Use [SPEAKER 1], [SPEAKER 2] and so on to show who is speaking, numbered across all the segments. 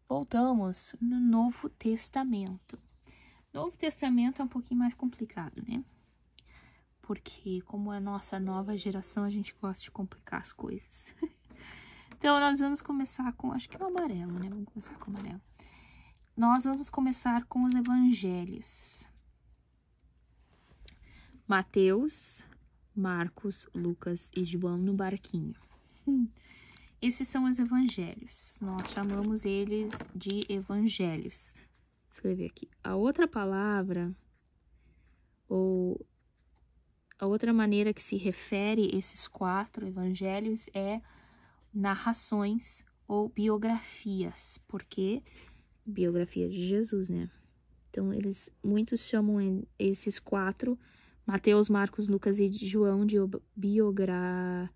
[SPEAKER 1] voltamos no Novo Testamento. Novo Testamento é um pouquinho mais complicado, né? Porque como é a nossa nova geração, a gente gosta de complicar as coisas. Então, nós vamos começar com, acho que é o amarelo, né? Vamos começar com o amarelo. Nós vamos começar com os evangelhos. Mateus, Marcos, Lucas e João no barquinho. Esses são os evangelhos. Nós chamamos eles de evangelhos. Vou escrever aqui. A outra palavra, ou a outra maneira que se refere esses 4 evangelhos é narrações ou biografias, porque biografia de Jesus, né? Então, muitos chamam esses 4, Mateus, Marcos, Lucas e João, de biografia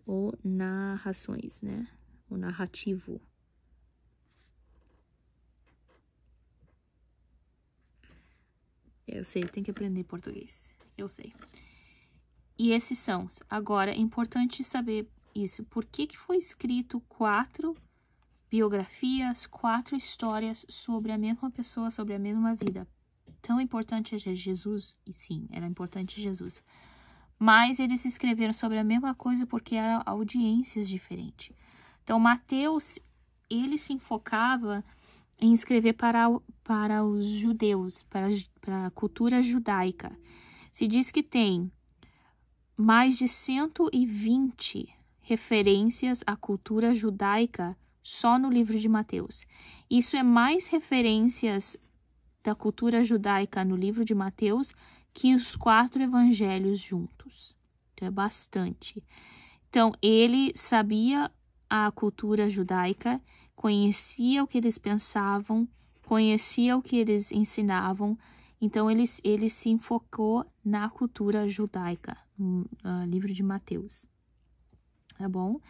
[SPEAKER 1] ou narrações, né? O narrativo. Eu sei, eu tenho que aprender português. Eu sei. E esses são. Agora, é importante saber isso. Por que foi escrito 4 biografias, 4 histórias sobre a mesma pessoa, sobre a mesma vida? Tão importante é Jesus? E sim, era importante Jesus. Mas eles escreveram sobre a mesma coisa porque eram audiências diferentes. Então, Mateus, ele se enfocava em escrever para os judeus, para a cultura judaica. Se diz que tem mais de 120 referências à cultura judaica só no livro de Mateus. Isso é mais referências da cultura judaica no livro de Mateus que os 4 evangelhos juntos. Então, é bastante. Então, ele sabia a cultura judaica, conhecia o que eles pensavam, conhecia o que eles ensinavam. Então, ele se enfocou na cultura judaica, no livro de Mateus. Tá bom? O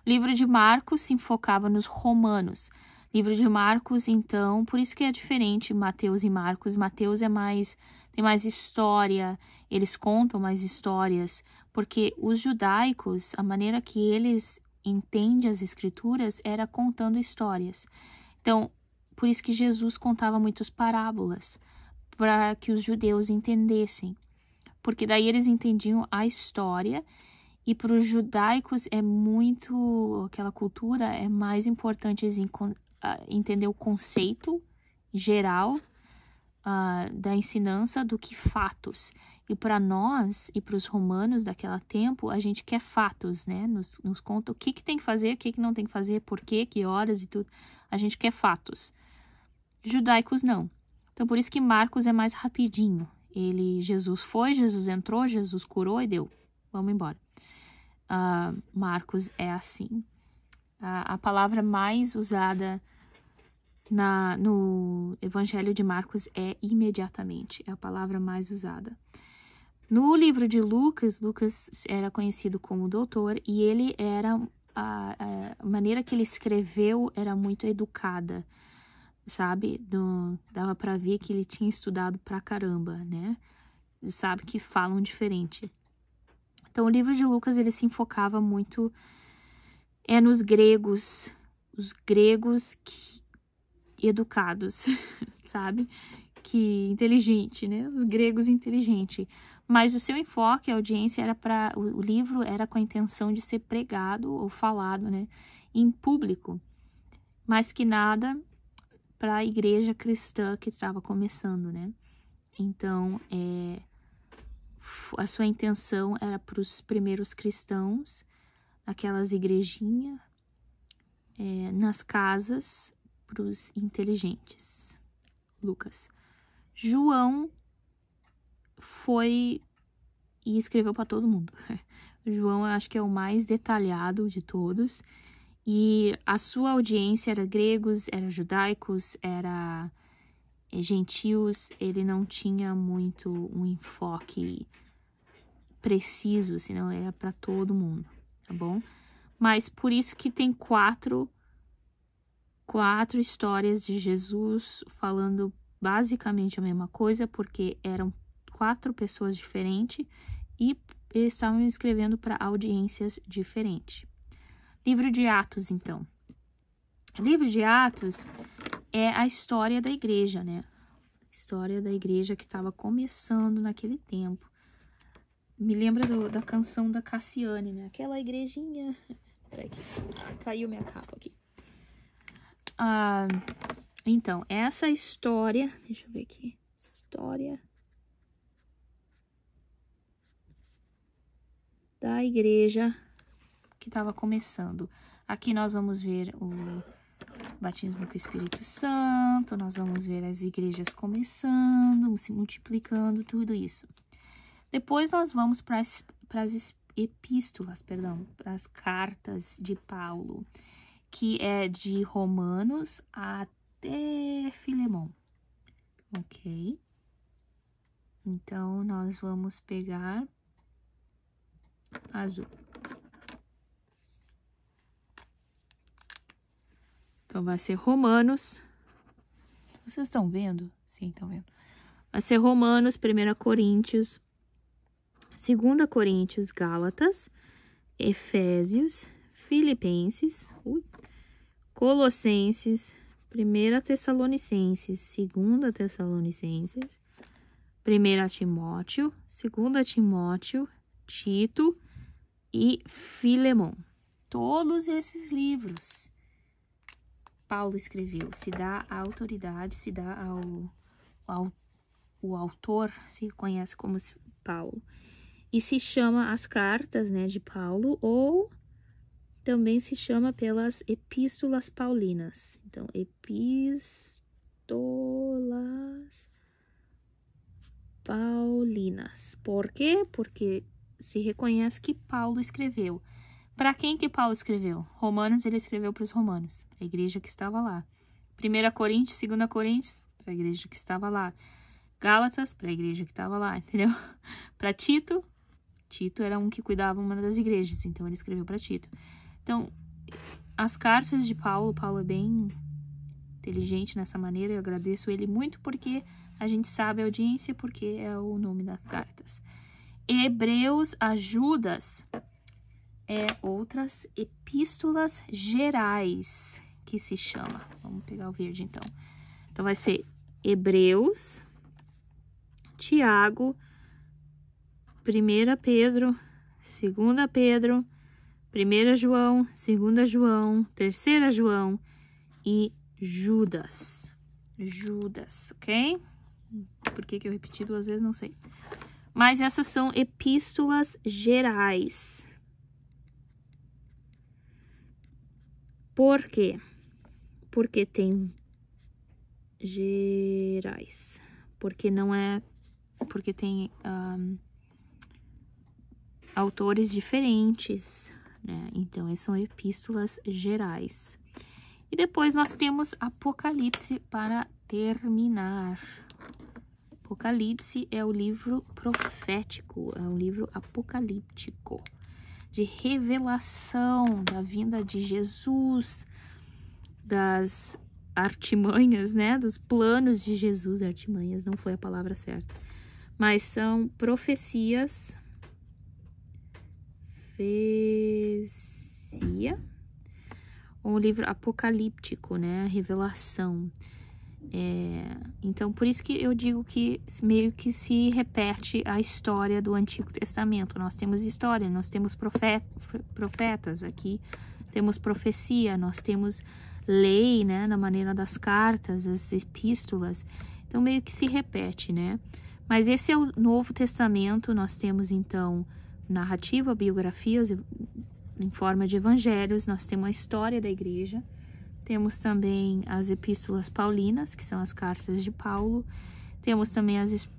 [SPEAKER 1] livro de Marcos se enfocava nos romanos. Livro de Marcos, então, por isso que é diferente Mateus e Marcos. Mateus tem mais história, eles contam mais histórias, porque os judaicos, a maneira que eles entendem as escrituras era contando histórias. Então, por isso que Jesus contava muitas parábolas, para que os judeus entendessem. Porque daí eles entendiam a história, e para os judaicos aquela cultura é mais importante entender o conceito geral da ensinança do que fatos. E para nós e para os romanos daquele tempo, a gente quer fatos, né? Nos conta o que tem que fazer, o que não tem que fazer, por quê, que horas e tudo. A gente quer fatos. Judaicos não. Então, por isso que Marcos é mais rapidinho. Jesus foi, Jesus entrou, Jesus curou e deu. Vamos embora. Marcos é assim. A palavra mais usada no Evangelho de Marcos é imediatamente. É a palavra mais usada. No livro de Lucas era conhecido como doutor e ele era... A maneira que ele escreveu era muito educada, sabe? Dava pra ver que ele tinha estudado pra caramba, né? Sabe que falam diferente. Então, o livro de Lucas, ele se enfocava muito nos gregos, os gregos educados, sabe? Que inteligente, né? Os gregos inteligentes. Mas o seu enfoque, a audiência, era o livro era com a intenção de ser pregado ou falado, né? Em público. Mais que nada para a igreja cristã que estava começando, né? Então, a sua intenção era para os primeiros cristãos, aquelas igrejinhas, nas casas, para os inteligentes. Lucas. João foi e escreveu para todo mundo. João, eu acho que é o mais detalhado de todos. E a sua audiência era gregos, era judaicos, era gentios. Ele não tinha muito um enfoque preciso, senão era para todo mundo, tá bom? Mas por isso que tem 4 histórias de Jesus falando basicamente a mesma coisa, porque eram 4 pessoas diferentes e eles estavam escrevendo para audiências diferentes. Livro de Atos, então. O livro de Atos é a história da igreja, né? História da igreja que estava começando naquele tempo. Me lembra da canção da Cassiane, né? Aquela igrejinha... Peraí, caiu minha capa aqui. Então, essa história... Deixa eu ver aqui. História da igreja que estava começando. Aqui nós vamos ver o batismo com o Espírito Santo, nós vamos ver as igrejas começando, se multiplicando, tudo isso. Depois nós vamos para as epístolas, para as cartas de Paulo, que é de Romanos até Filemon, ok? Então, nós vamos pegar azul. Então, vai ser Romanos. Vocês estão vendo? Sim, estão vendo. Vai ser Romanos, 1 Coríntios, 2 Coríntios, Gálatas, Efésios, Filipenses, Colossenses, 1 Tessalonicenses, 2 Tessalonicenses, 1 Timóteo, 2 Timóteo, Tito e Filemon. Todos esses livros Paulo escreveu. Se dá a autoridade, se dá o autor, se conhece como Paulo. E se chama as cartas, né, de Paulo, ou também se chama pelas epístolas paulinas. Então, epístolas paulinas. Por quê? Porque se reconhece que Paulo escreveu. Para quem que Paulo escreveu? Romanos, ele escreveu para os romanos, para a igreja que estava lá. 1 Coríntios, 2 Coríntios, para a igreja que estava lá. Gálatas, para a igreja que estava lá, entendeu? Para Tito, Tito era um que cuidava uma das igrejas, então ele escreveu para Tito. Então, as cartas de Paulo, Paulo é bem inteligente nessa maneira, eu agradeço ele muito porque a gente sabe a audiência, porque é o nome das cartas. Hebreus a Judas é outras epístolas gerais que se chama. Vamos pegar o verde então. Então vai ser Hebreus, Tiago, 1 Pedro, 2 Pedro, 1 João, 2 João, 3 João e Judas. Judas, ok? Por que eu repeti 2 vezes, não sei. Mas essas são epístolas gerais. Por quê? Porque tem gerais. Porque não é... Porque tem autores diferentes, né? Então, essas são epístolas gerais. E depois nós temos Apocalipse para terminar. Apocalipse é o livro profético, é um livro apocalíptico, de revelação da vinda de Jesus, das artimanhas, né? Dos planos de Jesus. Artimanhas não foi a palavra certa, mas são profecias. Um livro apocalíptico, né? Revelação. Então, por isso que eu digo que meio que se repete a história do Antigo Testamento. Nós temos história, nós temos profetas aqui, temos profecia, nós temos lei, né? Na maneira das cartas, as epístolas. Então, meio que se repete, né? Mas esse é o Novo Testamento. Nós temos, então, narrativa, biografias em forma de evangelhos. Nós temos a história da igreja. Temos também as epístolas paulinas, que são as cartas de Paulo. Temos também as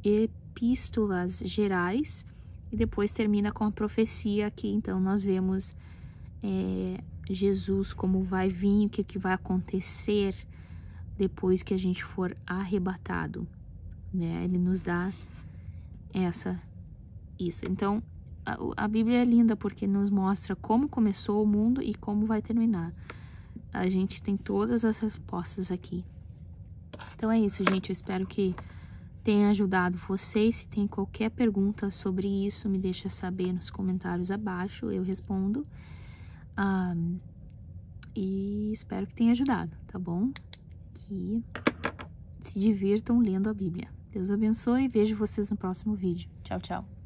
[SPEAKER 1] epístolas gerais. E depois termina com a profecia, que então nós vemos Jesus como vai vir, o que vai acontecer depois que a gente for arrebatado, né? Ele nos dá isso. Então, a Bíblia é linda porque nos mostra como começou o mundo e como vai terminar. A gente tem todas as respostas aqui. Então é isso, gente. Eu espero que tenha ajudado vocês. Se tem qualquer pergunta sobre isso, me deixa saber nos comentários abaixo. Eu respondo. E espero que tenha ajudado, tá bom? Que se divirtam lendo a Bíblia. Deus abençoe e vejo vocês no próximo vídeo. Tchau, tchau.